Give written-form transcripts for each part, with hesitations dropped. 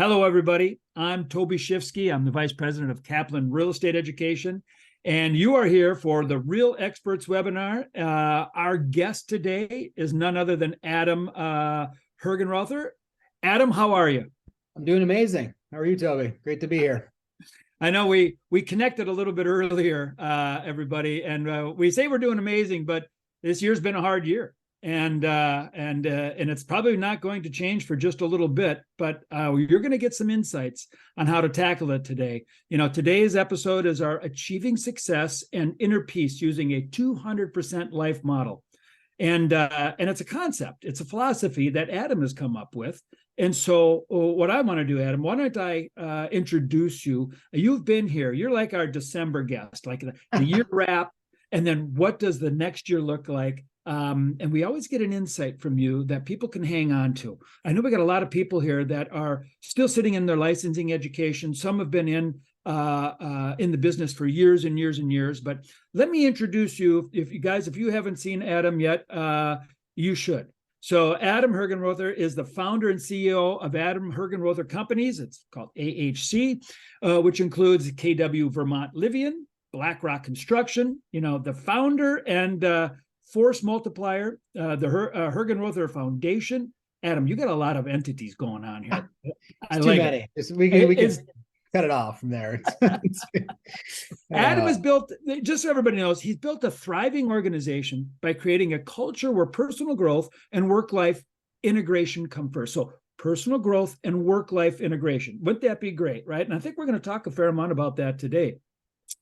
Hello, everybody. I'm Toby Shifsky. I'm the Vice President of Kaplan Real Estate Education, and you are here for the Real Experts webinar. Our guest today is none other than Adam Hergenrother. Adam, how are you? I'm doing amazing. How are you, Toby? Great to be here. I know we connected a little bit earlier, everybody, and we say we're doing amazing, but this year's been a hard year. And it's probably not going to change for just a little bit, but you're going to get some insights on how to tackle it today. You know, today's episode is our Achieving Success and Inner Peace using a 200% life model. And it's a concept, it's a philosophy that Adam has come up with. And so what I want to do, Adam, why don't I introduce you? You've been here. You're like our December guest, like the year wrap. And then what does the next year look like? And we always get an insight from you that people can hang on to. I know we got a lot of people here that are still sitting in their licensing education. Some have been in the business for years and years and years. But let me introduce you. If you haven't seen Adam yet, you should. So Adam Hergenrother is the founder and CEO of Adam Hergenrother Companies. It's called AHC, which includes KW Vermont Livian, BlackRock Construction, the founder and force multiplier, the Hergenrother Foundation. Adam, you got a lot of entities going on here. Too many. We can cut it off from there. Adam has built, just so everybody knows, he's built a thriving organization by creating a culture where personal growth and work-life integration come first. So personal growth and work-life integration. Wouldn't that be great, right? And I think we're going to talk a fair amount about that today.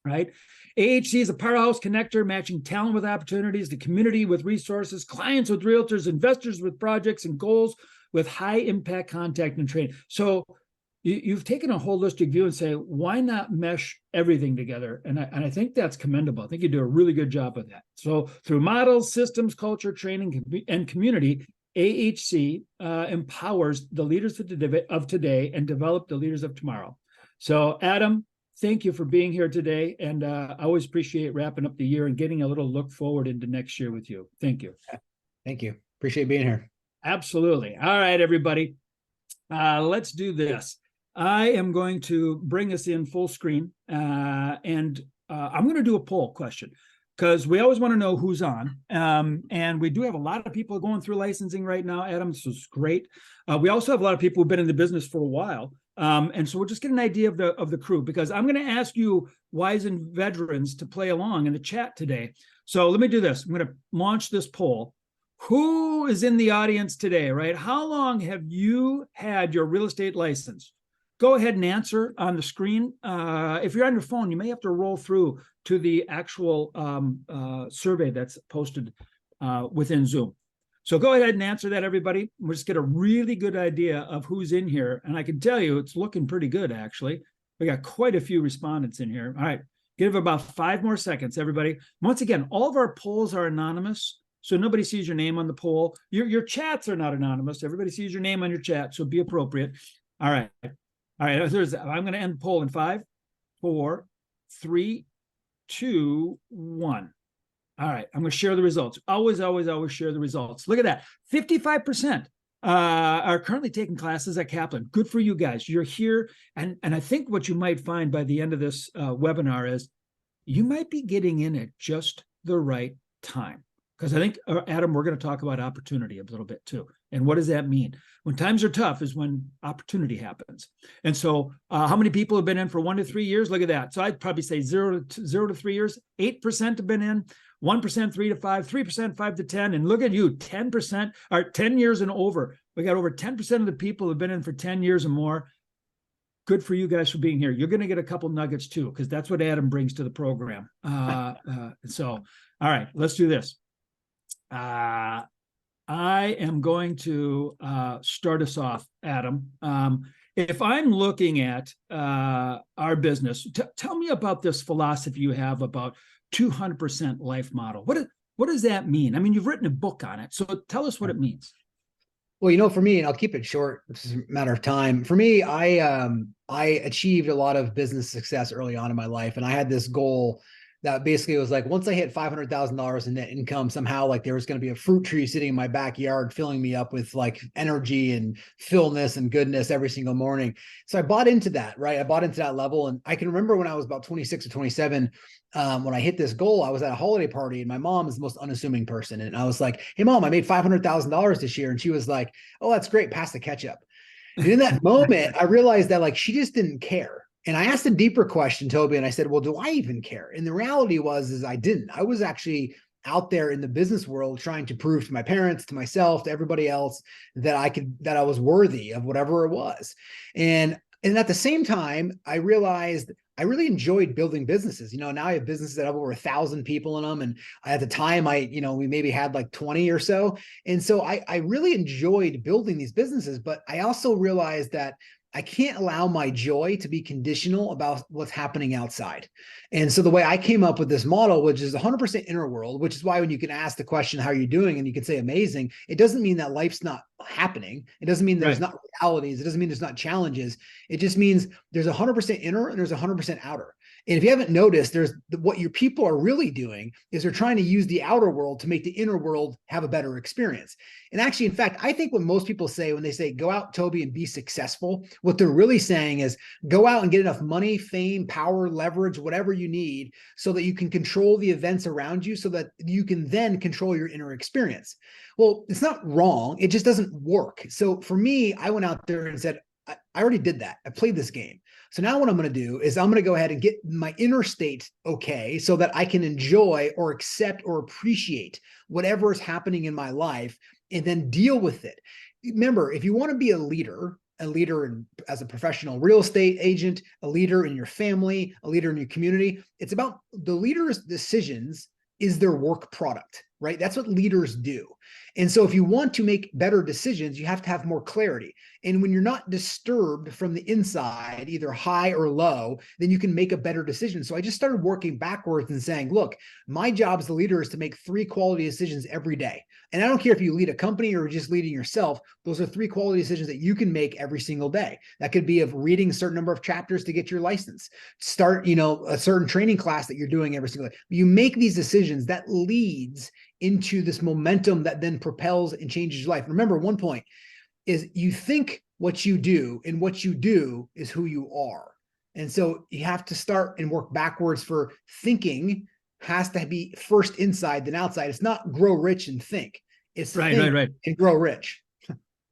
Right? AHC is a powerhouse connector, matching talent with opportunities, the community with resources, clients with realtors, investors with projects and goals, with high impact contact and training. So you've taken a holistic view and say, why not mesh everything together? And I think that's commendable. I think you do a really good job of that. So through models, systems, culture, training, and community, AHC empowers the leaders of today and develop the leaders of tomorrow. So Adam, thank you for being here today. And I always appreciate wrapping up the year and getting a little look forward into next year with you. Thank you. Thank you. Appreciate being here. Absolutely. All right, everybody. Let's do this. I am going to bring us in full screen and I'm going to do a poll question because we always want to know who's on. And we do have a lot of people going through licensing right now, Adam. This is great. We also have a lot of people who've been in the business for a while. And so we'll just get an idea of the crew, because I'm going to ask you wizened veterans to play along in the chat today. So let me do this. I'm going to launch this poll. Who is in the audience today, right? How long have you had your real estate license? Go ahead and answer on the screen. If you're on your phone, you may have to roll through to the actual survey that's posted within Zoom. So go ahead and answer that, everybody. We'll just get a really good idea of who's in here. And I can tell you it's looking pretty good, actually. We got quite a few respondents in here. All right, give about 5 more seconds, everybody. Once again, all of our polls are anonymous, so nobody sees your name on the poll. Your chats are not anonymous. Everybody sees your name on your chat, so be appropriate. All right. All right, I'm going to end the poll in 5, 4, 3, 2, 1. All right, I'm going to share the results. Always share the results. Look at that. 55% are currently taking classes at Kaplan. Good for you guys. You're here. And I think what you might find by the end of this webinar is you might be getting in at just the right time. Because I think, Adam, we're going to talk about opportunity a little bit too. And what does that mean? When times are tough is when opportunity happens. And so how many people have been in for 1 to 3 years? Look at that. So I'd probably say 0 to 3 years. 8% have been in. 1% 3 to 5, 3% 5 to 10, and look at you, 10% are 10 years and over. We got over 10% of the people who've been in for 10 years or more. Good for you guys for being here. You're going to get a couple nuggets too, because that's what Adam brings to the program. So, all right, let's do this. I am going to start us off, Adam. If I'm looking at our business, tell me about this philosophy you have about 200% life model. What does that mean? I mean, you've written a book on it, so tell us what it means. Well, for me, and I'll keep it short, it's a matter of time. For me, I achieved a lot of business success early on in my life, and I had this goal that basically was like, once I hit $500,000 in net income, somehow like there was going to be a fruit tree sitting in my backyard, filling me up with like energy and fullness and goodness every single morning. So I bought into that, right? I bought into that level. And I can remember when I was about 26 or 27, when I hit this goal, I was at a holiday party and my mom is the most unassuming person. And I was like, hey mom, I made $500,000 this year. And she was like, oh, that's great. Pass the ketchup. And in that moment, I realized that like she just didn't care. And I asked a deeper question, Toby, and I said, well, do I even care? And the reality is I didn't. I was actually out there in the business world trying to prove to my parents, to myself, to everybody else that I was worthy of whatever it was. And at the same time, I realized I really enjoyed building businesses. Now I have businesses that have over 1,000 people in them. And at the time we maybe had like 20 or so. And so I really enjoyed building these businesses, but I also realized that I can't allow my joy to be conditional about what's happening outside. And so the way I came up with this model, which is 100% inner world, which is why when you can ask the question, how are you doing? And you can say amazing, it doesn't mean that life's not happening. It doesn't mean there's not realities. It doesn't mean there's not challenges. It just means there's 100% inner and there's 100% outer. And if you haven't noticed, what your people are really doing is they're trying to use the outer world to make the inner world have a better experience. And actually, in fact, I think what most people say when they say, go out, Toby, and be successful, what they're really saying is go out and get enough money, fame, power, leverage, whatever you need so that you can control the events around you so that you can then control your inner experience. Well, it's not wrong. It just doesn't work. So for me, I went out there and said, I already did that. I played this game. So now what I'm going to do is I'm going to go ahead and get my inner state okay so that I can enjoy or accept or appreciate whatever is happening in my life and then deal with it. Remember, if you want to be a leader as a professional real estate agent, a leader in your family, a leader in your community, it's about the leader's decisions is their work product, right? That's what leaders do. And so if you want to make better decisions, you have to have more clarity. And when you're not disturbed from the inside, either high or low, then you can make a better decision. So I just started working backwards and saying, look, my job as a leader is to make 3 quality decisions every day. And I don't care if you lead a company or just leading yourself, those are 3 quality decisions that you can make every single day. That could be of reading a certain number of chapters to get your license, start, a certain training class that you're doing every single day. You make these decisions that leads into this momentum that then propels and changes your life. Remember, one point is you think what you do, and what you do is who you are. And so you have to start and work backwards for thinking has to be first inside than outside. It's not grow rich and think. It's right and grow rich.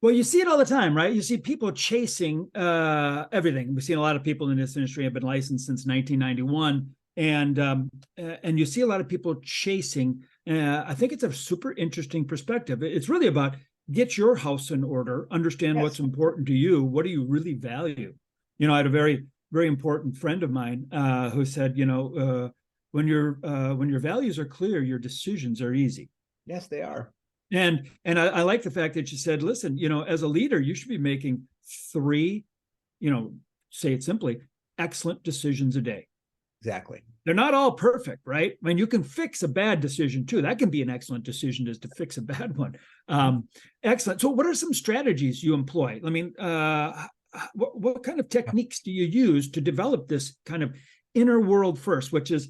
Well, you see it all the time, right? You see people chasing everything. We've seen a lot of people in this industry have been licensed since 1991. And you see a lot of people chasing. I think it's a super interesting perspective. It's really about get your house in order, understand what's important to you. What do you really value? I had a very, very important friend of mine who said, when your values are clear, your decisions are easy. Yes, they are. And I like the fact that you said, listen, as a leader, you should be making 3, say it simply, excellent decisions a day. Exactly. They're not all perfect, right? I mean, you can fix a bad decision too. That can be an excellent decision, is to fix a bad one. Excellent. So what are some strategies you employ? I mean, what kind of techniques do you use to develop this kind of inner world first, which is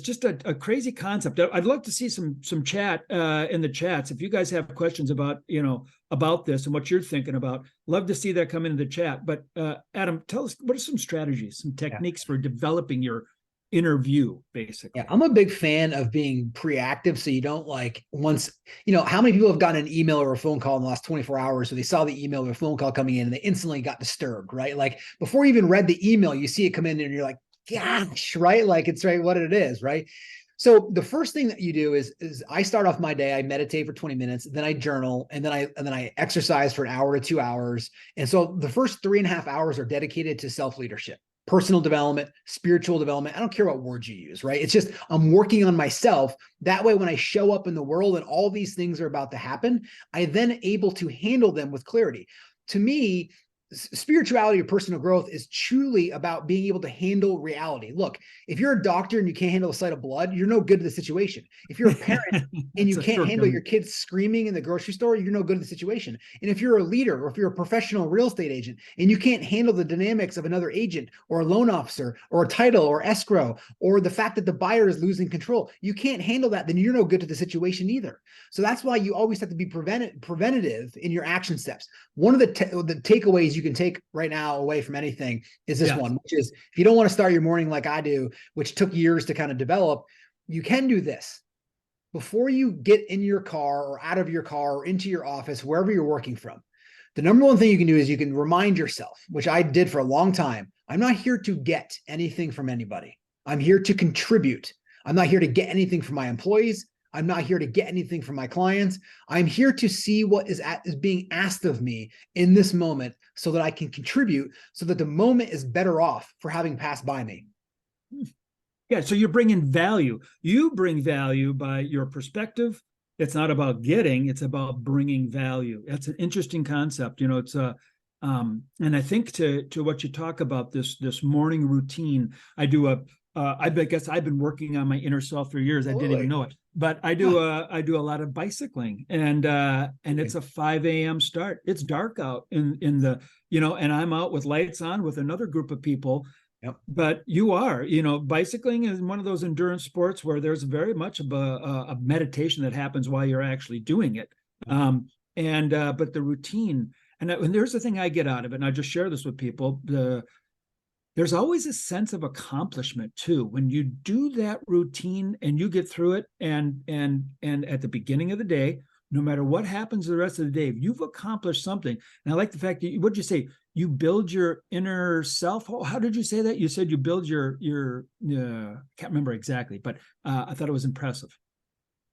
just a crazy concept? I'd love to see some chat in the chats. If you guys have questions about this and what you're thinking about, love to see that come into the chat. But Adam, tell us, what are some strategies, some techniques for developing your inner view, basically? Yeah, I'm a big fan of being proactive. So you don't how many people have gotten an email or a phone call in the last 24 hours, so they saw the email or phone call coming in and they instantly got disturbed, right? Like before you even read the email, you see it come in and you're like, gosh, right? Like it's right what it is, right? So the first thing that you do is I start off my day, I meditate for 20 minutes, then I journal, and then I exercise for an hour to 2 hours. And so the first 3.5 hours are dedicated to self-leadership, personal development, spiritual development. I don't care what words you use, right? It's just I'm working on myself. That way, when I show up in the world and all these things are about to happen, I then able to handle them with clarity. To me, spirituality or personal growth is truly about being able to handle reality. Look, if you're a doctor and you can't handle the sight of blood, you're no good to the situation. If you're a parent and you can't handle your kids screaming in the grocery store, you're no good at the situation. And if you're a leader, or if you're a professional real estate agent and you can't handle the dynamics of another agent or a loan officer or a title or escrow, or the fact that the buyer is losing control, you can't handle that, then you're no good to the situation either. So that's why you always have to be preventative in your action steps. One of the takeaways you can take right now away from anything is this one, which is, if you don't want to start your morning like I do, which took years to kind of develop, you can do this. Before you get in your car or out of your car or into your office, wherever you're working from, the number one thing you can do is you can remind yourself, which I did for a long time, I'm not here to get anything from anybody. I'm here to contribute. I'm not here to get anything from my employees. I'm not here to get anything from my clients. I'm here to see what is being asked of me in this moment so that I can contribute, so that the moment is better off for having passed by me. Yeah, so you're bringing value. You bring value by your perspective. It's not about getting, it's about bringing value. That's an interesting concept. It's and I think to what you talk about, this morning routine, I guess I've been working on my inner self for years. I didn't even know it, but I do a lot of bicycling, and it's a 5 a.m. start. It's dark out in the, and I'm out with lights on with another group of people. Yep. But bicycling is one of those endurance sports where there's very much of a meditation that happens while you're actually doing it. But the routine, and there's the thing I get out of it, and I just share this with people, there's always a sense of accomplishment too when you do that routine and you get through it, and at the beginning of the day, no matter what happens the rest of the day, you've accomplished something. And I like the fact that, what'd you say, you build your inner self? How did you say that? You said you build your can't remember exactly, but I thought it was impressive.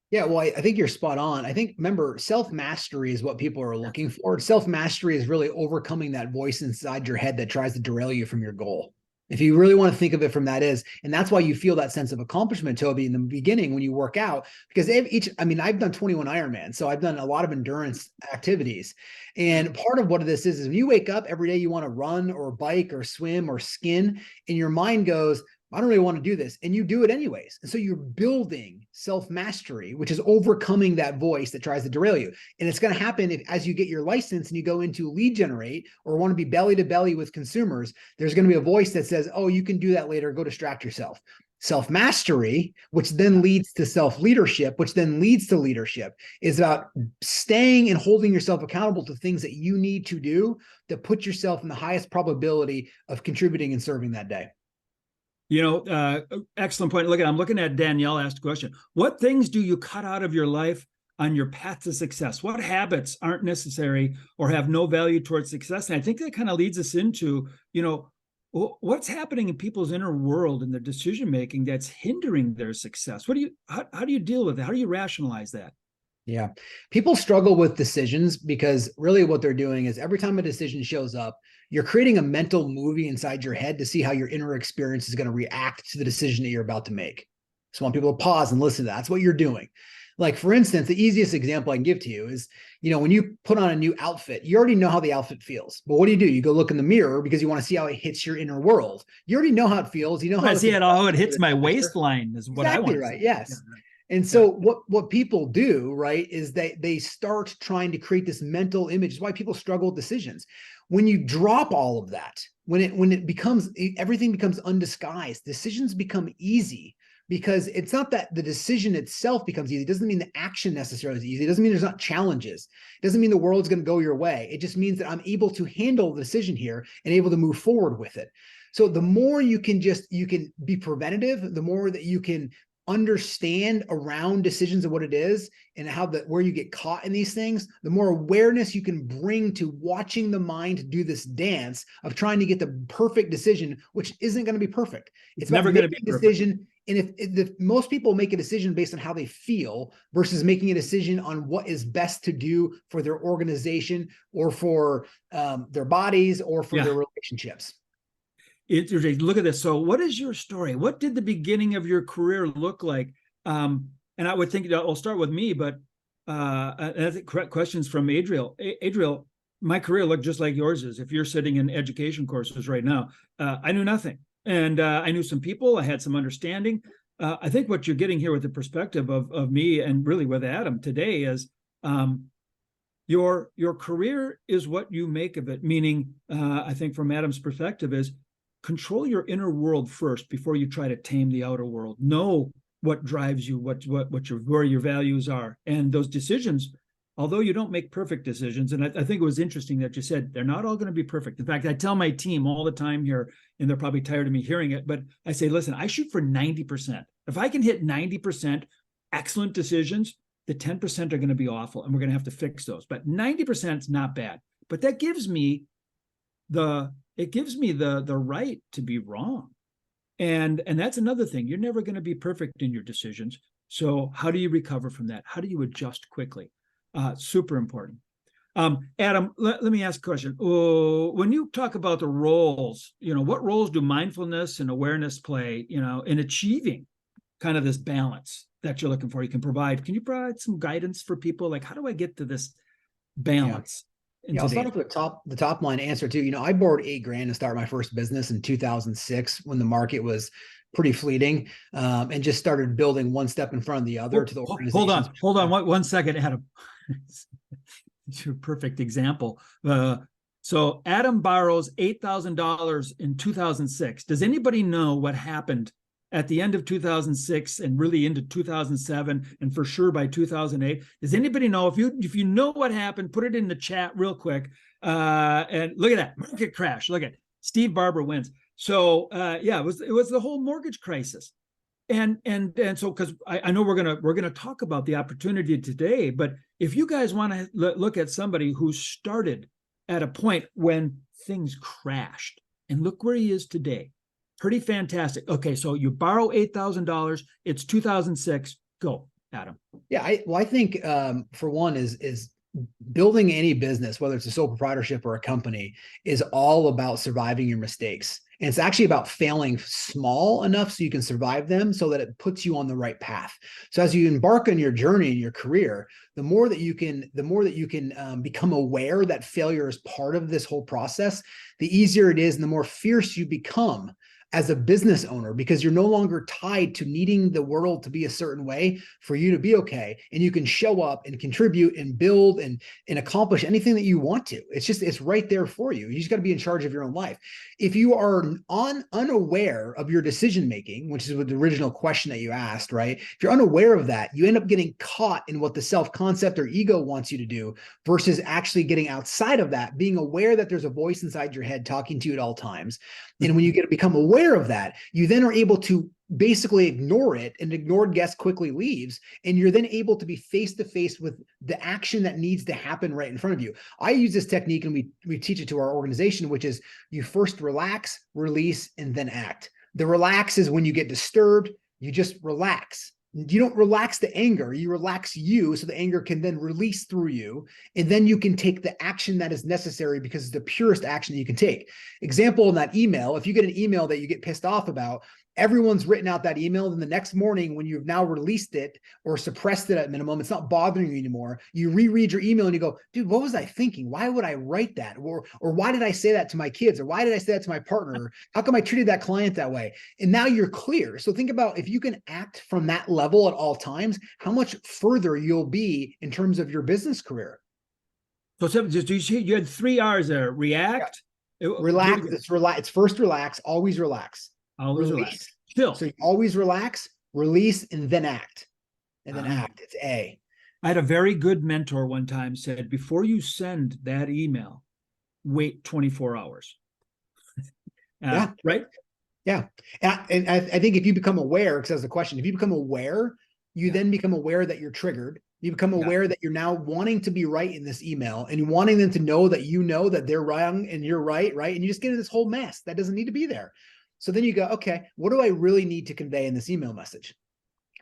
Yeah, well, I think you're spot on. I think, remember, self-mastery is what people are looking for. Self-mastery is really overcoming that voice inside your head that tries to derail you from your goal. If you really want to think of it from that and that's why you feel that sense of accomplishment, Toby, in the beginning when you work out, because I've done 21 Ironman, so I've done a lot of endurance activities. And part of what this is when you wake up every day, you want to run or bike or swim or skin, and your mind goes, I don't really want to do this. And you do it anyways. And so you're building self-mastery, which is overcoming that voice that tries to derail you. And it's going to happen as you get your license and you go into lead generate or want to be belly to belly with consumers. There's going to be a voice that says, oh, you can do that later. Go distract yourself. Self-mastery, which then leads to self-leadership, which then leads to leadership, is about staying and holding yourself accountable to things that you need to do to put yourself in the highest probability of contributing and serving that day. Excellent point. I'm looking at Danielle asked a question. What things do you cut out of your life on your path to success? What habits aren't necessary or have no value towards success? And I think that kind of leads us into, what's happening in people's inner world and their decision-making that's hindering their success. How do you deal with that? How do you rationalize that? Yeah. People struggle with decisions because really what they're doing is every time a decision shows up, you're creating a mental movie inside your head to see how your inner experience is going to react to the decision that you're about to make. So I want people to pause and listen to that. That's what you're doing. Like, for instance, the easiest example I can give to you is, when you put on a new outfit, you already know how the outfit feels. But what do? You go look in the mirror because you want to see how it hits your inner world. You already know how it feels. You know how it hits my waistline is what I want. Exactly right. Yes. Yeah. And so what people do, right, is they start trying to create this mental image. It's why people struggle with decisions. When you drop all of that, when everything becomes undisguised, decisions become easy, because it's not that the decision itself becomes easy. It doesn't mean the action necessarily is easy. It doesn't mean there's not challenges. It doesn't mean the world's going to go your way. It just means that I'm able to handle the decision here and able to move forward with it. So the more you can be preventative, the more that you can understand around decisions of what it is and where you get caught in these things, the more awareness you can bring to watching the mind do this dance of trying to get the perfect decision, which isn't going to be perfect. It's never going to be a decision. And if most people make a decision based on how they feel versus making a decision on what is best to do for their organization or for their bodies or for their relationships. Look at this. So what is your story? What did the beginning of your career look like? And I would think I'll start with me, but I think correct questions from Adriel. Adriel, my career looked just like yours is. If you're sitting in education courses right now, I knew nothing. And I knew some people, I had some understanding. I think what you're getting here with the perspective of me and really with Adam today is your career is what you make of it. Meaning, I think from Adam's perspective is control your inner world first before you try to tame the outer world. Know what drives you, where your values are, and those decisions. Although you don't make perfect decisions, and I think it was interesting that you said they're not all going to be perfect. In fact, I tell my team all the time here, and they're probably tired of me hearing it, but I say, listen, I shoot for 90%. If I can hit 90% excellent decisions, the 10% are going to be awful, and we're going to have to fix those. But 90% is not bad. But that gives me the right to be wrong. And that's another thing. You're never going to be perfect in your decisions. So how do you recover from that? How do you adjust quickly? Super important. Adam, let me ask a question. When you talk about the roles, what roles do mindfulness and awareness play, in achieving kind of this balance that you're looking for? Can you provide some guidance for people? Like, how do I get to this balance? Yeah, I'll start off with the top line answer too. I borrowed $8,000 to start my first business in 2006 when the market was pretty fleeting, and just started building one step in front of the other to the organization. Hold on, one second, Adam. It's your perfect example. So Adam borrows $8,000 in 2006. Does anybody know what happened at the end of 2006 and really into 2007 and for sure by 2008? Does anybody know? If you know what happened, put it in the chat real quick. And look at that market crash. Look at Steve Barber wins. So yeah, it was the whole mortgage crisis. And so, because I know we're gonna talk about the opportunity today, but if you guys want to look at somebody who started at a point when things crashed and look where he is today, pretty fantastic. Okay, so you borrow $8,000. It's 2006. Go, Adam. Yeah, I think for one is building any business, whether it's a sole proprietorship or a company, is all about surviving your mistakes. And it's actually about failing small enough so you can survive them so that it puts you on the right path. So as you embark on your journey in your career, the more that you can become aware that failure is part of this whole process, the easier it is and the more fierce you become as a business owner, because you're no longer tied to needing the world to be a certain way for you to be okay. And you can show up and contribute and build and accomplish anything that you want to. It's right there for you. You just got to be in charge of your own life. If you are unaware of your decision-making, which is what the original question that you asked, right? If you're unaware of that, you end up getting caught in what the self-concept or ego wants you to do versus actually getting outside of that, being aware that there's a voice inside your head talking to you at all times. And when you get to become aware of that, you then are able to basically ignore it, and ignored guest quickly leaves. And you're then able to be face to face with the action that needs to happen right in front of you. I use this technique and we teach it to our organization, which is you first relax, release, and then act. The relax is when you get disturbed, you just relax. You don't relax the anger, you relax you so the anger can then release through you. And then you can take the action that is necessary because it's the purest action that you can take. Example in that email, if you get an email that you get pissed off about, everyone's written out that email. Then the next morning, when you've now released it or suppressed it at minimum, it's not bothering you anymore. You reread your email and you go, dude, what was I thinking? Why would I write that? Or why did I say that to my kids? Or why did I say that to my partner? How come I treated that client that way? And now you're clear. So think about if you can act from that level at all times, how much further you'll be in terms of your business career. So you had 3 R's there. React. Yeah. Relax. It's first relax. Always relax. Always relax. Still. So you always relax, release, and then act. And then act. It's A. I had a very good mentor one time said, before you send that email, wait 24 hours. Yeah. Right? Yeah. And I think if you become aware, because that's the question, if you become aware, you then become aware that you're triggered. You become aware that you're now wanting to be right in this email and wanting them to know that they're wrong and you're right? And you just get in this whole mess that doesn't need to be there. So then you go, okay, what do I really need to convey in this email message?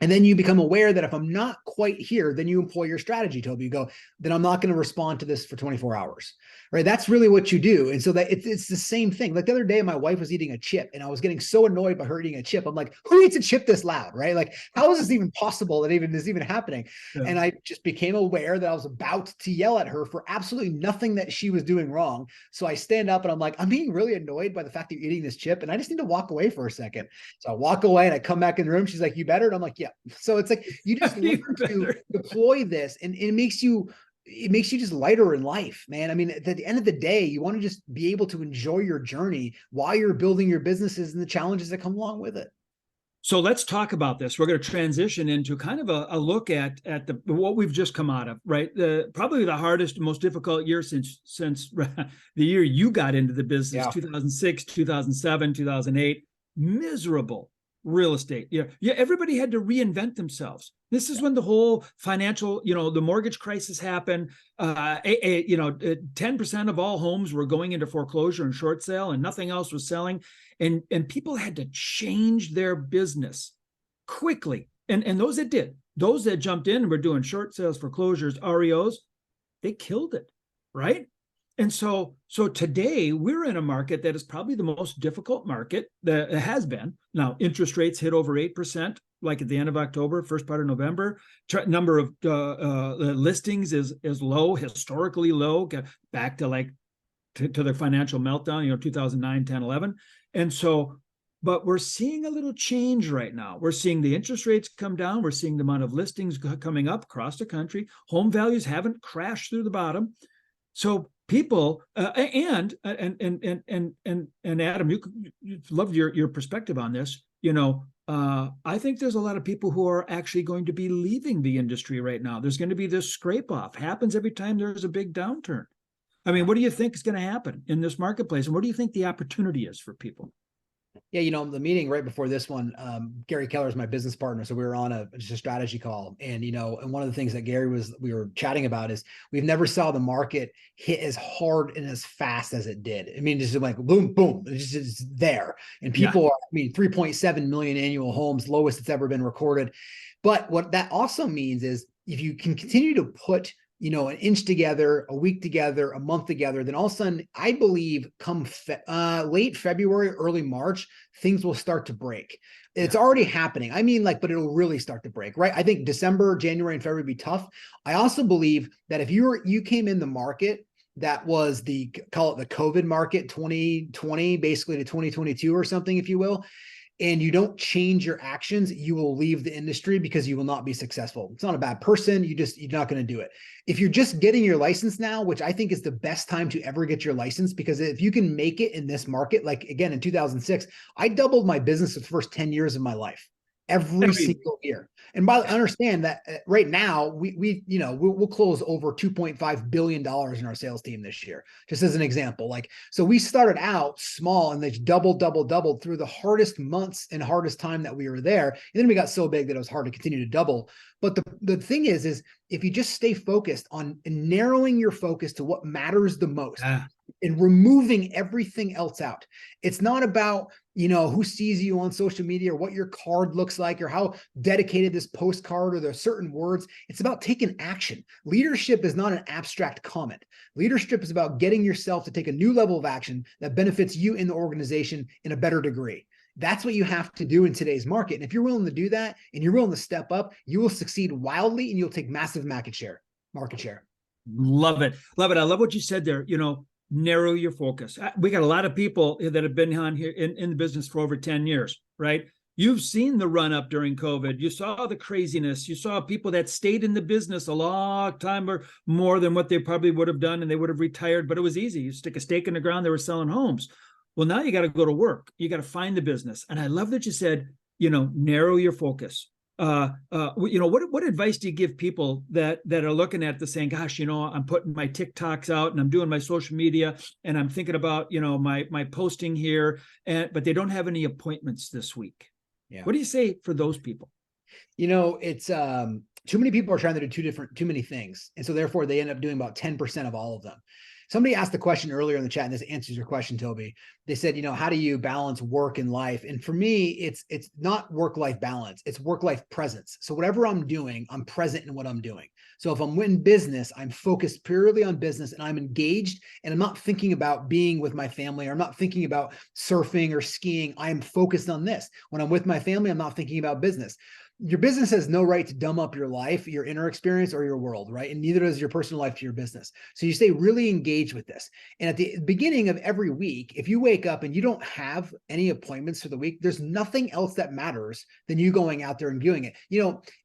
And then you become aware that if I'm not quite here, then you employ your strategy, Toby. You go, then I'm not going to respond to this for 24 hours, right? That's really what you do. And so that it's the same thing. Like the other day, my wife was eating a chip and I was getting so annoyed by her eating a chip. I'm like, who eats a chip this loud, right? Like, how is this even possible that this is even happening? Yeah. And I just became aware that I was about to yell at her for absolutely nothing that she was doing wrong. So I stand up and I'm like, I'm being really annoyed by the fact that you're eating this chip. And I just need to walk away for a second. So I walk away and I come back in the room. She's like, you better? And I'm like, yeah. So it's like, you just learn to deploy this and it makes you just lighter in life, man. I mean, at the end of the day, you want to just be able to enjoy your journey while you're building your businesses and the challenges that come along with it. So let's talk about this. We're going to transition into kind of a look at what we've just come out of, right? Probably the hardest, most difficult year since the year you got into the business, 2006, 2007, 2008. Miserable real estate. Yeah. Everybody had to reinvent themselves. This is when the whole financial, the mortgage crisis happened. 10% of all homes were going into foreclosure and short sale, and nothing else was selling. And people had to change their business quickly. And those that did, those that jumped in and were doing short sales, foreclosures, REOs, they killed it, right? And so today we're in a market that is probably the most difficult market that it has been. Now, interest rates hit over 8%, like at the end of October, first part of November. Number of listings is low, historically low, back to to the financial meltdown, 2009, 10, 11. And so, but we're seeing a little change right now. We're seeing the interest rates come down. We're seeing the amount of listings coming up across the country. Home values haven't crashed through the bottom. So people and Adam, you love your perspective on this. I think there's a lot of people who are actually going to be leaving the industry right now. There's going to be this scrape off. Happens every time there's a big downturn. I mean, what do you think is going to happen in this marketplace, and what do you think the opportunity is for people? Yeah, the meeting right before this one, Gary Keller is my business partner. So we were on just a strategy call. And, and one of the things that we were chatting about is we've never saw the market hit as hard and as fast as it did. I mean, just like boom, boom, it's just there. And people are, 3.7 million annual homes, lowest it's ever been recorded. But what that also means is if you can continue to put an inch together, a week together, a month together, then all of a sudden, I believe come late February, early March, things will start to break. It's already happening. But it'll really start to break, right? I think December, January, and February will be tough. I also believe that if you came in the market that was call it the COVID market, 2020, basically to 2022 or something, if you will, and you don't change your actions, you will leave the industry because you will not be successful. It's not a bad person. You're not going to do it. If you're just getting your license now, which I think is the best time to ever get your license, because if you can make it in this market, like again, in 2006, I doubled my business the first 10 years of my life. Every single year. And understand that right now we'll close over $2.5 billion in our sales team this year, just as an example. So we started out small and they doubled through the hardest months and hardest time that we were there. And then we got so big that it was hard to continue to double. But the thing is if you just stay focused on narrowing your focus to what matters the most, and removing everything else out. It's not about, who sees you on social media or what your card looks like or how dedicated this postcard or the certain words. It's about taking action. Leadership is not an abstract comment. Leadership is about getting yourself to take a new level of action that benefits you in the organization in a better degree. That's what you have to do in today's market. And if you're willing to do that and you're willing to step up, you will succeed wildly and you'll take massive market share. Love it. I love what you said there. Narrow your focus. We got a lot of people that have been on here in the business for over 10 years, right? You've seen the run up during COVID. You saw the craziness. You saw people that stayed in the business a long time or more than what they probably would have done, and they would have retired, but it was easy. You stick a stake in the ground, they were selling homes. Well, now you got to go to work. You got to find the business. And I love that you said, narrow your focus. What advice do you give people that are looking at this saying, gosh, I'm putting my TikToks out and I'm doing my social media and I'm thinking about, my posting here, but they don't have any appointments this week. Yeah. What do you say for those people? It's too many people are trying to do too many things. And so therefore they end up doing about 10% of all of them. Somebody asked the question earlier in the chat, and this answers your question, Toby. They said, how do you balance work and life? And for me, it's not work-life balance, it's work-life presence. So whatever I'm doing, I'm present in what I'm doing. So if I'm in business, I'm focused purely on business and I'm engaged, and I'm not thinking about being with my family, or I'm not thinking about surfing or skiing. I am focused on this. When I'm with my family, I'm not thinking about business. Your business has no right to dumb up your life, your inner experience, or your world, right? And neither does your personal life to your business. So you stay really engaged with this. And at the beginning of every week, if you wake up and you don't have any appointments for the week, there's nothing else that matters than you going out there and viewing it.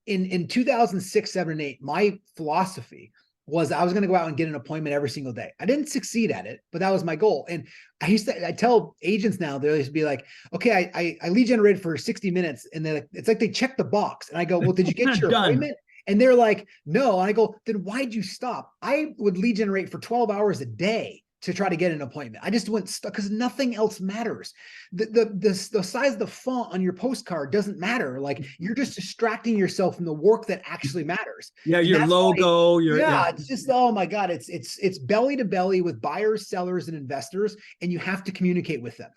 In 2006, 7, and 8, my philosophy was I was going to go out and get an appointment every single day. I didn't succeed at it, but that was my goal. And I tell agents now, they always be like, okay, I lead generated for 60 minutes. And then it's like they check the box. And I go, well, did you get your appointment? And they're like, no. And I go, then why'd you stop? I would lead generate for 12 hours a day to try to get an appointment. I just went stuck because nothing else matters. The size of the font on your postcard doesn't matter. Like, you're just distracting yourself from the work that actually matters. Yeah, and your logo. It's just, oh my God, it's belly to belly with buyers, sellers, and investors, and you have to communicate with them.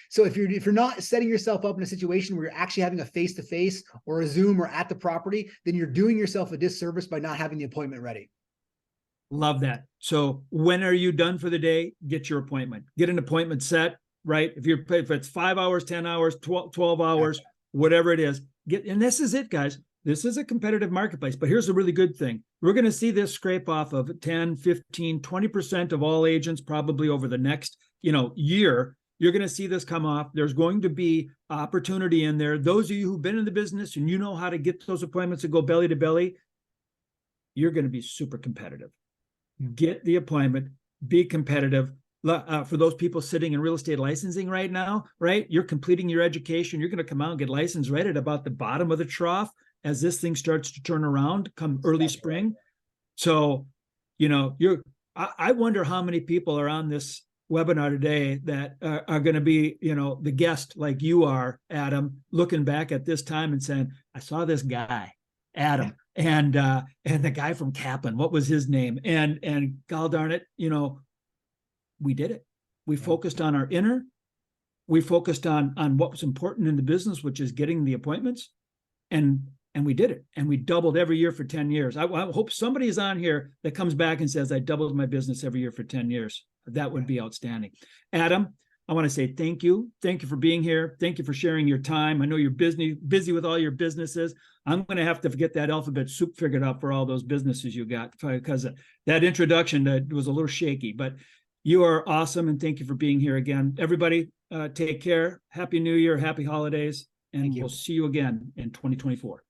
So if you're not setting yourself up in a situation where you're actually having a face-to-face or a Zoom or at the property, then you're doing yourself a disservice by not having the appointment ready. Love that. So when are you done for the day? Get your appointment. Get an appointment set, right? If it's 5 hours, 10 hours, 12 hours, whatever it is, and this is it, guys. This is a competitive marketplace, but here's the really good thing. We're going to see this scrape off of 10, 15, 20% of all agents probably over the next, year. You're going to see this come off. There's going to be opportunity in there. Those of you who've been in the business and you know how to get those appointments to go belly to belly, you're going to be super competitive. Get the appointment, be competitive. For those people sitting in real estate licensing right now, right? You're completing your education. You're going to come out and get licensed right at about the bottom of the trough as this thing starts to turn around come early spring. So, I wonder how many people are on this webinar today that are going to be, the guest like you are, Adam, looking back at this time and saying, I saw this guy, Adam. And the guy from Kaplan, what was his name? And God darn it, we did it. We focused on our inner. We focused on what was important in the business, which is getting the appointments, and we did it. And we doubled every year for 10 years. I hope somebody is on here that comes back and says, I doubled my business every year for 10 years. That would be outstanding. Adam, I want to say thank you. Thank you for being here. Thank you for sharing your time. I know you're busy with all your businesses. I'm going to have to get that alphabet soup figured out for all those businesses you got, because that introduction was a little shaky, but you are awesome. And thank you for being here again. Everybody, take care. Happy New Year. Happy holidays. And we'll see you again in 2024.